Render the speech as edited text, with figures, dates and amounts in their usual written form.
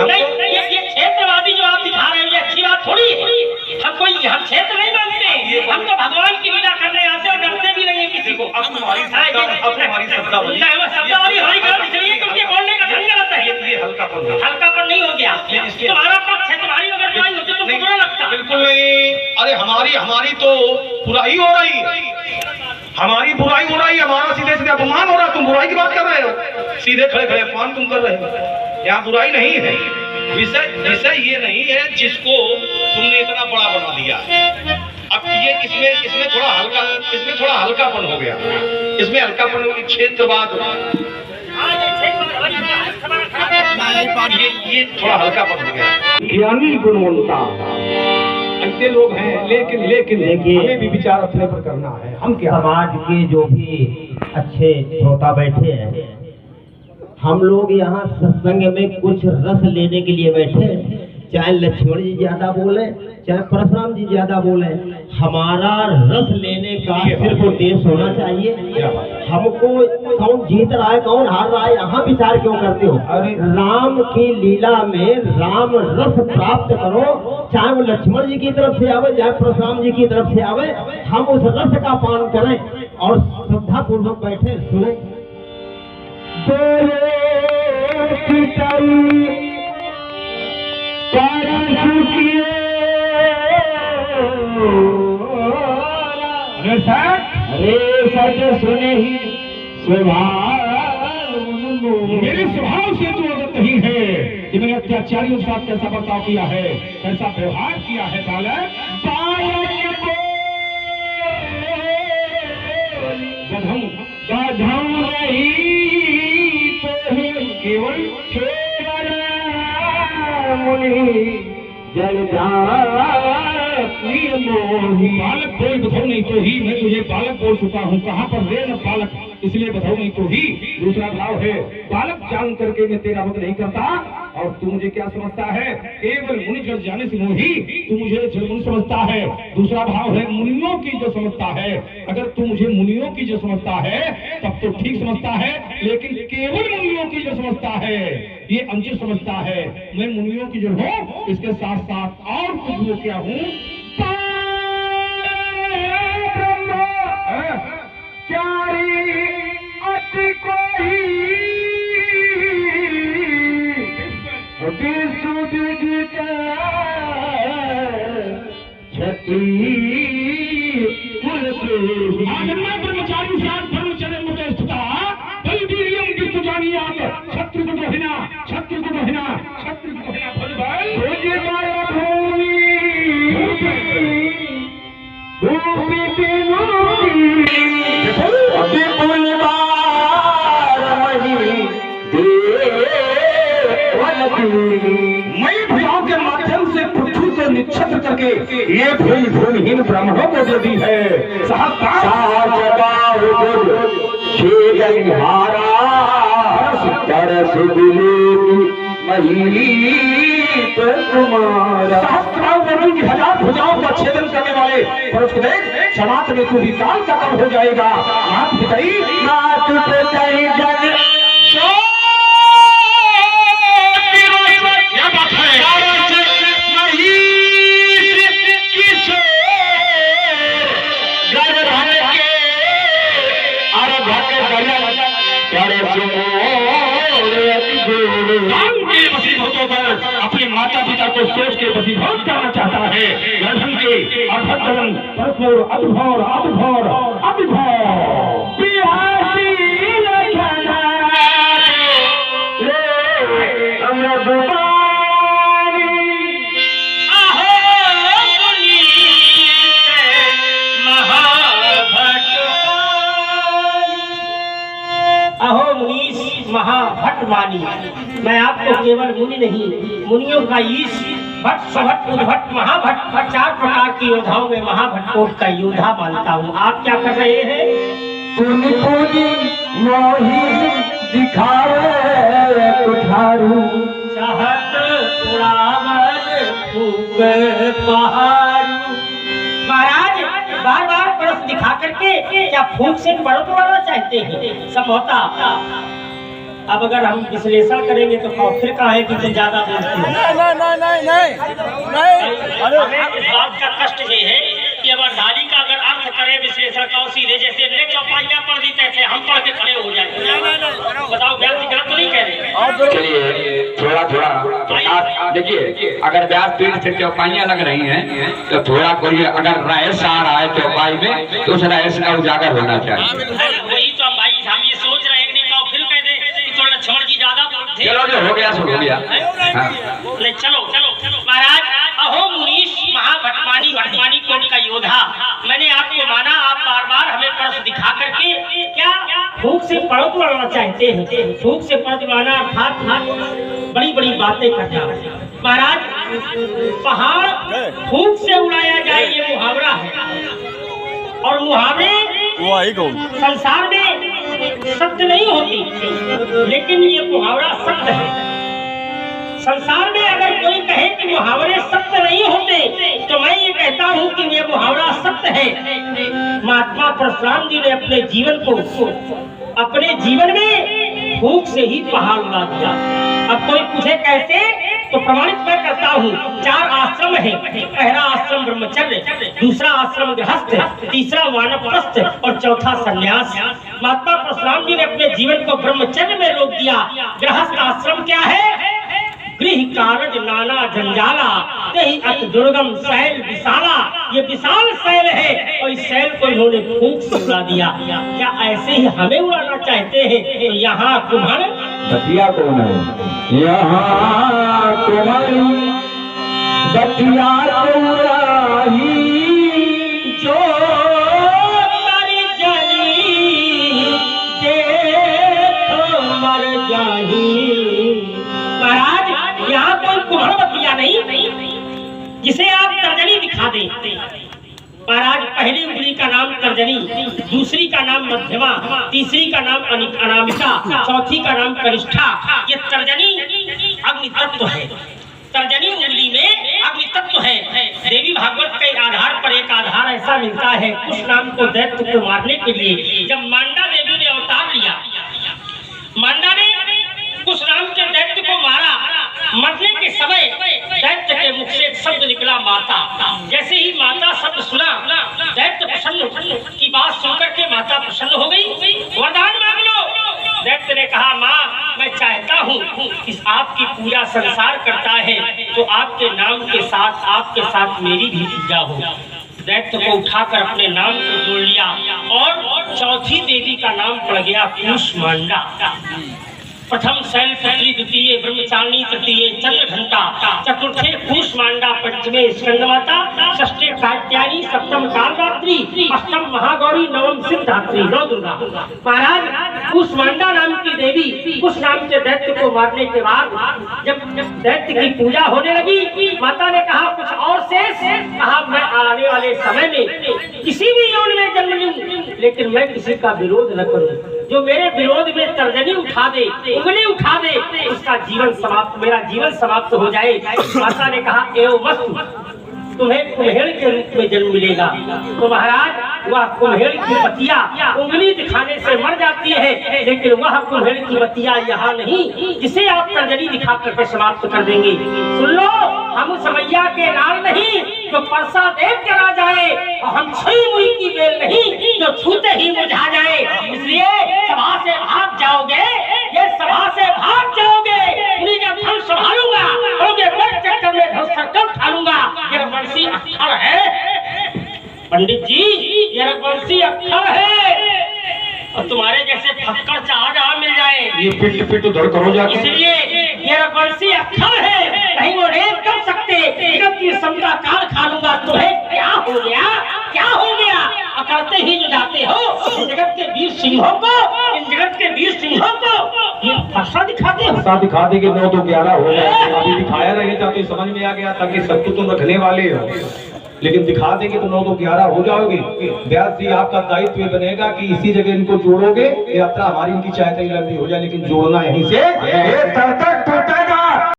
नहीं हम ये क्षेत्रवादी जो आप दिखा रहे हो ये अच्छी बात थोड़ी है। हम क्षेत्र नहीं मानते, हम तो भगवान की लीला करने आते और डरते भी नहीं है किसी को। अब तुम्हारी शब्दावली शब्दावली हमारी गलत इसलिए क्योंकि बोलने का ढंग गलत है। ये हल्कापन नहीं हो गया, तुम्हारा पक्ष है, तुम्हारी अगर बुराई होती तो बुरा लगता। बिल्कुल नहीं, अरे हमारी तो बुराई हो रही है, हमारी बुराई हो रही है, हमारा सीधे सीधे अपमान हो रहा है। तुम बुराई की बात कर रहे हो, सीधे खड़े खड़े अपमान तुम कर रहे हो। यहाँ बुराई नहीं है, विषय ये नहीं है जिसको तुमने इतना बड़ा बना दिया। अब ये इसमें थोड़ा हल्कापन हो गया, इसमें हल्कापन हो गया। क्षेत्रवाद ये थोड़ा हल्कापन हो गया। ज्ञानी गुणवंता ऐसे लोग हैं, लेकिन हमें भी विचार अपने पर करना है। हम क्या समाज के जो भी अच्छे श्रोता बैठे हैं, हम लोग यहाँ सत्संग में कुछ रस लेने के लिए बैठे हैं। चाहे लक्ष्मण जी ज्यादा बोले, चाहे परशुराम जी ज्यादा बोले, हमारा रस लेने का सिर्फ उद्देश्य होना चाहिए। हमको कौन जीत रहा है कौन हार रहा है यहाँ विचार क्यों करते हो? राम की लीला में राम रस प्राप्त करो, चाहे वो लक्ष्मण जी की तरफ से आवे चाहे परशुराम जी की तरफ से आवे, हम उस रस का पान करें और श्रद्धा पूर्वक बैठे सुने। अरे सच सुने ही मेरे स्वभाव से तो अवगत नहीं है कि मैंने अत्याचारियों के साथ कैसा बर्ताव किया है, कैसा व्यवहार किया है। बालक गधम नहीं तो केवल जल बालक कोई बधाओ नहीं तो ही मैं तुझे बालक बोल चुका हूँ। कहाँ पर रे न बालक, इसलिए बधाओ नहीं तो ही। दूसरा भाव है बालक जान करके मैं तेरा वध नहीं करता। और तू मुझे क्या समझता है? केवल मुनि जल जाने से मोही तू मुझे जलमुनि समझता है। दूसरा भाव है मुनियों की जो समझता है। अगर तू मुझे मुनियों की जो समझता है तब तो ठीक समझता है, लेकिन केवल मुनियों की जो समझता है ये अंजित समझता है। मैं मुनियों की जो हूँ इसके साथ साथ और कुछ हो क्या हूँ। ब्रह्मचारी ब्रह्मचर्य छत्र को हिना छत्र को हिना छत्र को हिना मैं भुजाओं के माध्यम से पृथ्वी को निच्छत्र करके ये भूमिहीन ब्राह्मणों को दे दी है। हजार भुजाओं का छेदन करने वाले परशु देख समाज में तू भी काल का कम हो जाएगा। नाथ पिताई नाथ पिताई जग अपने माता पिता को सोच के वसीभूत करना चाहता है। गर्भन के अभद्रन परस्पर अभिभौर अभिभौर अभिभौर अहो मुनीश महाभट्टवाणी, मैं आपको केवल मुनि नहीं मुनियों का ईश भट्ट सभट्ट उद्भट्ट महाभट्ट 4 प्रकार की योद्धाओं में महाभट्ट का योद्धा मानता हूँ। आप क्या कर रहे हैं? महाराज बार बार परस दिखा करके क्या फूंक से पड़ोसवाना चाहते हैं? समझौता अब अगर हम विश्लेषण करेंगे तो फिर कहा है कि तुम ज्यादा बोलते हो। हमें इस बात का कष्ट ये है कि अब डाली का अगर अर्थ करे विश्लेषण का सीधे जैसे ने चौपाइयां पढ़ दी तैसे हम पढ़ के खड़े हो जाए। बताओ व्यास जी गलत तो नहीं कह रहे? चलिए थोड़ा आप देखिए, अगर व्यास पीठ से चौपाइयां लग रही हैं तो थोड़ा कोई अगर रायस आ रहा है चौपाई में तो उस रायस का उजागर होना चाहिए। वही तो हम भाई हम ये सोच रहे हैं कि नहीं कहो फिर कह दे कि तो लक्ष्मण जी ज्यादा बोलते। चलो जो हो गया सो हो गया। नहीं चलो महाराज, अहो मुनीश महाभटमानी कोट का योद्धा, मैंने आपको माना, आप बार बार हमें परस दिखा करके क्या भूख से पड़ोस लड़ना चाहते हैं। भूख से पड़ोस लड़ना अर्थात बड़ी बड़ी बातें करना। महाराज पहाड़ भूख से उड़ाया जाए ये मुहावरा है, और मुहावरे संसार में सत्य नहीं होती, लेकिन ये मुहावरा सत्य है। संसार में अगर कोई कहे कि मुहावरे सत्य नहीं होते तो मैं ये कहता हूँ कि ये मुहावरा सत्य है। महात्मा परशुराम जी ने अपने जीवन में भूख से ही पहाड़ उड़ा दिया। अब कोई पूछे कैसे, तो प्रमाणित मैं करता हूँ। 4 आश्रम है। पहला आश्रम ब्रह्मचर्य, दूसरा आश्रम गृहस्थ, तीसरा वानप्रस्थ और चौथा सन्यास। महात्मा परशुराम जी ने अपने जीवन को ब्रह्मचर्य में रोक दिया। गृहस्थ आश्रम क्या है? गृह कारज नाना जंजाला, यही अति दुर्गम शैल विशाला। ये विशाल शैल है और इस शैल को इन्होंने फूंक से उड़ा दिया। क्या ऐसे ही हमें उड़ाना चाहते हैं? यहाँ कुम्हार बतिया कौन है? यहाँ कुम्हार बतिया जो मर जाही देखो मर जाही। महाराज यहाँ कोई कुम्हार बतिया नहीं जिसे आप तर्जनी दिखा दें। महाराज पहली उंगली का नाम तर्जनी, दूसरी का नाम मध्यमा, तीसरी का नाम अनामिका, चौथी का नाम कनिष्ठा। ये तर्जनी अग्नि तत्व है। तर्जनी उंगली में अग्नि तत्व है। देवी भागवत के आधार पर एक आधार ऐसा मिलता है, कुश नाम को दैत्य को मारने के लिए जब मांडा देवी ने अवतार लिया, मांडा ने कुश नाम के दैत्य को मारा। मरने के समय दैत्य के मुख से एक शब्द निकला, माता। जैसे ही माता शब्द सुना, दैत्य प्रसन्न की बात सुनकर के माता प्रसन्न हो गई। वरदान मांग लो। दैत्य ने कहा, माँ मैं चाहता हूँ कि आपकी पूजा संसार करता है तो आपके नाम के साथ आपके साथ मेरी भी पूजा हो। दैत्य को उठाकर अपने नाम से जोड़ लिया और चौथी देवी का नाम पड़ गया कूष्मांडा। प्रथम शैलपुत्री, द्वितीय ब्रह्मचारिणी, तृतीय चंद्रघंटा, चतुर्थे कूष्मांडा, पंचमे स्कंदमाता, षष्ठे कात्यायनी, सप्तम कालरात्रि, अष्टम महागौरी, नवम सिद्धात्री, नौ दुर्गा। महाराज कूष्मांडा नाम की देवी कुश नाम के दैत्य को मारने के बाद जब दैत्य की पूजा होने लगी, माता ने कहा कुछ और शेष, कहा मैं आने वाले समय में किसी भी यौन में जन्म लूं लेकिन मैं किसी का विरोध न करूं। जो मेरे विरोध में तर्जनी उठा दे, उंगली उठा दे, उसका जीवन समाप्त, मेरा जीवन समाप्त हो जाए। माता ने कहा एवं वस्तु तुम्हें कुम्हेड़ के रूप में जन्म मिलेगा। तो महाराज वह कुम्हेड़ की बतिया उंगली दिखाने से मर जाती है, लेकिन वह कुम्हेड़ की बतिया यहाँ नहीं जिसे आप तर्जनी दिखा करके समाप्त कर देंगे। सुन लो, हम समैया के लाल नहीं जो परसा देव चला जाए, और हम छुई मुई की बेल नहीं जो छूते ही मुझा जाए। इसलिए सभा से भाग जाओगे, ये सभा से भाग जाओगे, उन्हीं का धन संभालूंगा, चक्कर में धन सर्कल उठाऊंगा। ये रघुवंशी अक्षर है पंडित जी, ये रघुवंशी अक्षर है, और तुम्हारे जैसे फक्कर जहाँ मिल जाए ये पिट पिट उधर करो जाके। इसलिए ये रघुवंशी अक्षर है, नहीं वो रेप कर सकते। जब की समझा काल खा लूंगा। तुम्हें क्या हो गया, क्या हो गया? अकड़ते ही जो जाते हो इन जगत के वीर सिंहों को, इन जगत के वीर सिंहों को ये फसा दिखाते हो। फसा दिखा दे कि 9 तो 11 हो गए। अभी दिखाया रहे ताकि समझ में आ गया ताकि सब कुछ तुम रखने वाले हो, लेकिन दिखा देंगे तो 9 तो 11 हो जाओगे। व्यास जी आपका दायित्व ये बनेगा कि इसी जगह इनको जोड़ोगे। यात्रा हमारी इनकी चाहे कहीं लंबी हो जाए लेकिन जोड़ना यहीं से।